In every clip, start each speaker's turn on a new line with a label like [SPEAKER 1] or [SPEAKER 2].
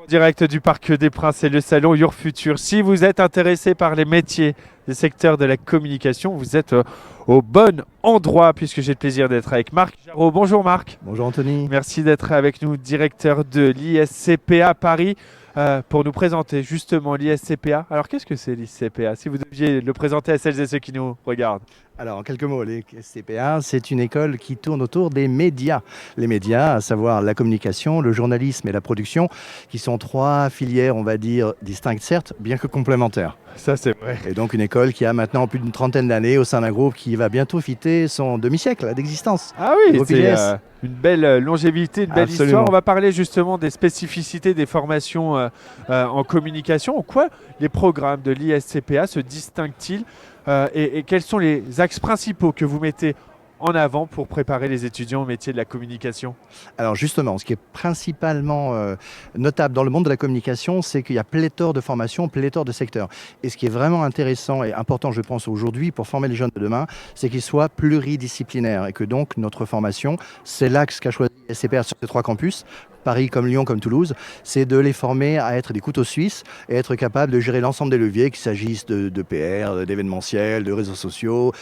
[SPEAKER 1] Direct du Parc des Princes et le salon Your Future. Si vous êtes intéressé par les métiers des secteurs de la communication, vous êtes au bon endroit puisque j'ai le plaisir d'être avec Marc Jarreau. Bonjour Marc.
[SPEAKER 2] Bonjour Anthony.
[SPEAKER 1] Merci d'être avec nous, directeur de l'ISCPA Paris, pour nous présenter justement l'ISCPA. Alors qu'est-ce que c'est l'ISCPA? Si vous deviez le présenter à celles et ceux qui nous regardent.
[SPEAKER 2] Alors en quelques mots, l'ISCPA, c'est une école qui tourne autour des médias. Les médias, à savoir la communication, le journalisme et la production, qui sont trois filières, on va dire, distinctes certes, bien que complémentaires.
[SPEAKER 1] Ça c'est vrai.
[SPEAKER 2] Et donc une école qui a maintenant plus d'une trentaine d'années au sein d'un groupe qui va bientôt fêter son demi-siècle d'existence.
[SPEAKER 1] Ah oui,
[SPEAKER 2] Groupe
[SPEAKER 1] c'est
[SPEAKER 2] IDS.
[SPEAKER 1] une belle longévité, une belle
[SPEAKER 2] Absolument.
[SPEAKER 1] histoire. On va parler justement des spécificités des formations en communication. En quoi les programmes de l'ISCPA se distinguent-ils et quels sont les axes principaux que vous mettez en avant pour préparer les étudiants au métier de la communication?
[SPEAKER 2] Alors justement, ce qui est principalement notable dans le monde de la communication, c'est qu'il y a pléthore de formations, pléthore de secteurs. Et ce qui est vraiment intéressant et important, je pense, aujourd'hui, pour former les jeunes de demain, c'est qu'ils soient pluridisciplinaires et que donc notre formation, c'est l'axe qu'a choisi SCPR sur ces trois campus, Paris comme Lyon comme Toulouse, c'est de les former à être des couteaux suisses et être capables de gérer l'ensemble des leviers, qu'il s'agisse de PR, d'événementiel, de réseaux sociaux,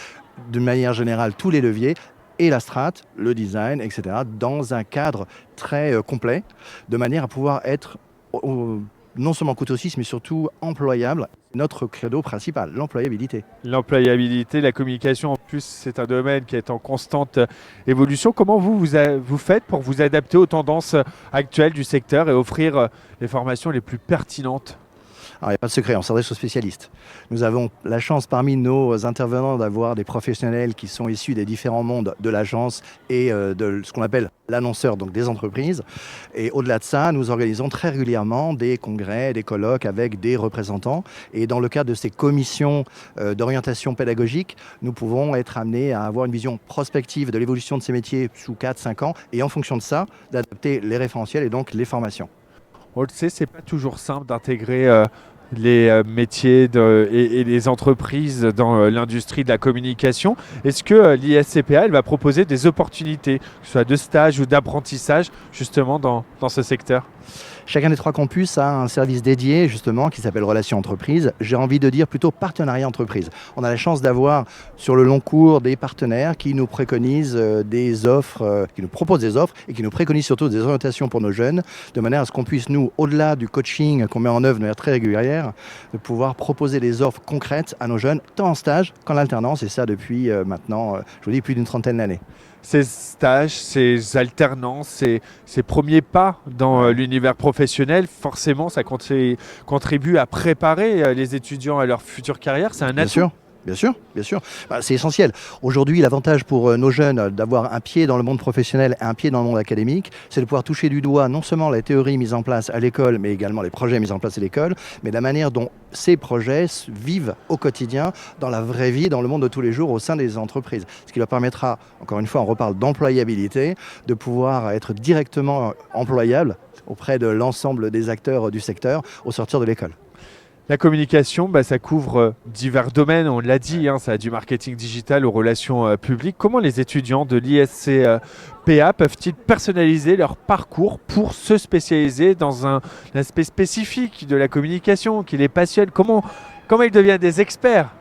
[SPEAKER 2] de manière générale tous les leviers, et la strat, le design, etc., dans un cadre très complet, de manière à pouvoir être non seulement couteau suisse, mais surtout employable. Notre credo principal, l'employabilité.
[SPEAKER 1] L'employabilité, la communication, en plus, c'est un domaine qui est en constante évolution. Comment vous faites pour vous adapter aux tendances actuelles du secteur et offrir les formations les plus pertinentes?
[SPEAKER 2] Alors, il n'y a pas de secret, on s'adresse aux spécialistes. Nous avons la chance parmi nos intervenants d'avoir des professionnels qui sont issus des différents mondes de l'agence et de ce qu'on appelle l'annonceur, donc des entreprises. Et au-delà de ça, nous organisons très régulièrement des congrès, des colloques avec des représentants. Et dans le cadre de ces commissions d'orientation pédagogique, nous pouvons être amenés à avoir une vision prospective de l'évolution de ces métiers sous 4-5 ans et en fonction de ça, d'adapter les référentiels et donc les formations.
[SPEAKER 1] On le sait, c'est pas toujours simple d'intégrer les métiers et les entreprises dans l'industrie de la communication. Est-ce que l'ISCPA elle va proposer des opportunités, que ce soit de stage ou d'apprentissage, justement dans ce secteur?
[SPEAKER 2] Chacun des trois campus a un service dédié justement qui s'appelle Relations Entreprises. J'ai envie de dire plutôt partenariat entreprise. On a la chance d'avoir sur le long cours des partenaires qui nous préconisent des offres, qui nous proposent des offres et qui nous préconisent surtout des orientations pour nos jeunes, de manière à ce qu'on puisse nous, au-delà du coaching qu'on met en œuvre de manière très régulière, de pouvoir proposer des offres concrètes à nos jeunes, tant en stage qu'en alternance, et ça depuis maintenant, je vous dis, plus d'une trentaine d'années.
[SPEAKER 1] Ces stages, ces alternances, ces premiers pas dans l'univers professionnel, forcément, ça contribue à préparer les étudiants à leur future carrière. C'est un
[SPEAKER 2] Bien
[SPEAKER 1] atout.
[SPEAKER 2] sûr. Bien sûr, bien sûr. C'est essentiel. Aujourd'hui, l'avantage pour nos jeunes d'avoir un pied dans le monde professionnel et un pied dans le monde académique, c'est de pouvoir toucher du doigt non seulement la théorie mise en place à l'école, mais également les projets mis en place à l'école, mais la manière dont ces projets vivent au quotidien, dans la vraie vie, dans le monde de tous les jours, au sein des entreprises. Ce qui leur permettra, encore une fois, on reparle d'employabilité, de pouvoir être directement employable auprès de l'ensemble des acteurs du secteur au sortir de l'école.
[SPEAKER 1] La communication, ça couvre divers domaines, on l'a dit, ça a du marketing digital aux relations publiques. Comment les étudiants de l'ISCPA peuvent-ils personnaliser leur parcours pour se spécialiser dans un aspect spécifique de la communication qui les passionne? Comment ils deviennent des experts?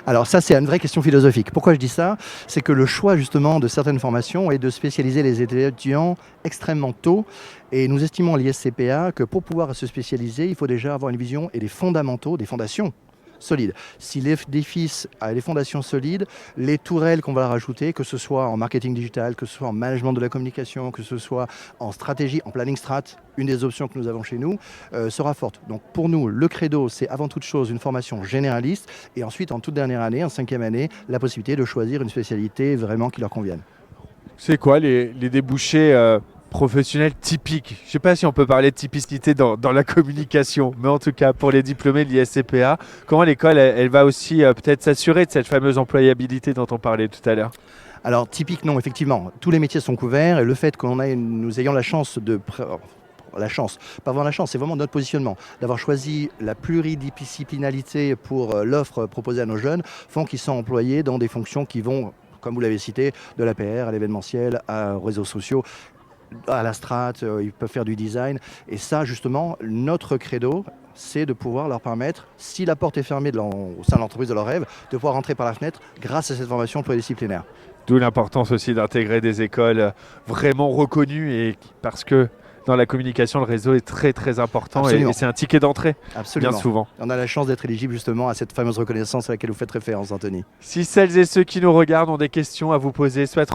[SPEAKER 2] Alors ça, c'est une vraie question philosophique. Pourquoi je dis ça? C'est que le choix justement de certaines formations est de spécialiser les étudiants extrêmement tôt. Et nous estimons à l'ISCPA que pour pouvoir se spécialiser, il faut déjà avoir une vision et des fondamentaux, des fondations solides. Si l'édifice a les fondations solides, les tourelles qu'on va rajouter, que ce soit en marketing digital, que ce soit en management de la communication, que ce soit en stratégie, en planning strat, une des options que nous avons chez nous, sera forte. Donc pour nous, le credo, c'est avant toute chose une formation généraliste et ensuite, en toute dernière année, en 5e année, la possibilité de choisir une spécialité vraiment qui leur convienne.
[SPEAKER 1] C'est quoi les débouchés professionnels typiques? Je ne sais pas si on peut parler de typicité dans la communication, mais en tout cas, pour les diplômés de l'ISCPA, comment l'école elle va aussi peut-être s'assurer de cette fameuse employabilité dont on parlait tout à l'heure?
[SPEAKER 2] Alors, typique, non, effectivement, tous les métiers sont couverts et le fait que nous ayons la chance pas vraiment la chance, c'est vraiment notre positionnement, d'avoir choisi la pluridisciplinarité pour l'offre proposée à nos jeunes, font qu'ils sont employés dans des fonctions qui vont, comme vous l'avez cité, de la PR à l'événementiel, aux réseaux sociaux. à la strat, ils peuvent faire du design. Et ça, justement, notre credo, c'est de pouvoir leur permettre, si la porte est fermée au sein de l'entreprise de leur rêve, de pouvoir rentrer par la fenêtre grâce à cette formation pluridisciplinaire.
[SPEAKER 1] D'où l'importance aussi d'intégrer des écoles vraiment reconnues et parce que dans la communication, le réseau est très très important et c'est un ticket d'entrée bien souvent.
[SPEAKER 2] On a la chance d'être éligible justement à cette fameuse reconnaissance à laquelle vous faites référence, Anthony.
[SPEAKER 1] Si celles et ceux qui nous regardent ont des questions à vous poser, souhaitent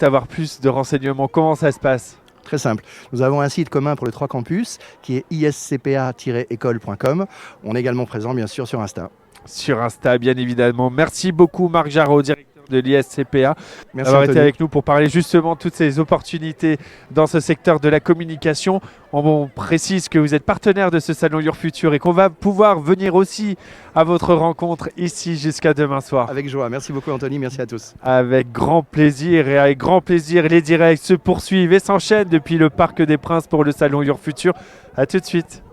[SPEAKER 1] avoir plus de renseignements, comment ça se passe ?
[SPEAKER 2] Très simple. Nous avons un site commun pour les 3 campus qui est iscpa-école.com. On est également présent bien sûr sur Insta.
[SPEAKER 1] Sur Insta, bien évidemment. Merci beaucoup Marc Jarraud, directeur de l'ISCPA, d'avoir été avec nous pour parler justement de toutes ces opportunités dans ce secteur de la communication. On précise que vous êtes partenaire de ce salon Your Future et qu'on va pouvoir venir aussi à votre rencontre ici jusqu'à demain soir.
[SPEAKER 2] Avec joie. Merci beaucoup Anthony, merci à tous.
[SPEAKER 1] Avec grand plaisir et avec grand plaisir, les directs se poursuivent et s'enchaînent depuis le Parc des Princes pour le salon Your Future. À tout de suite.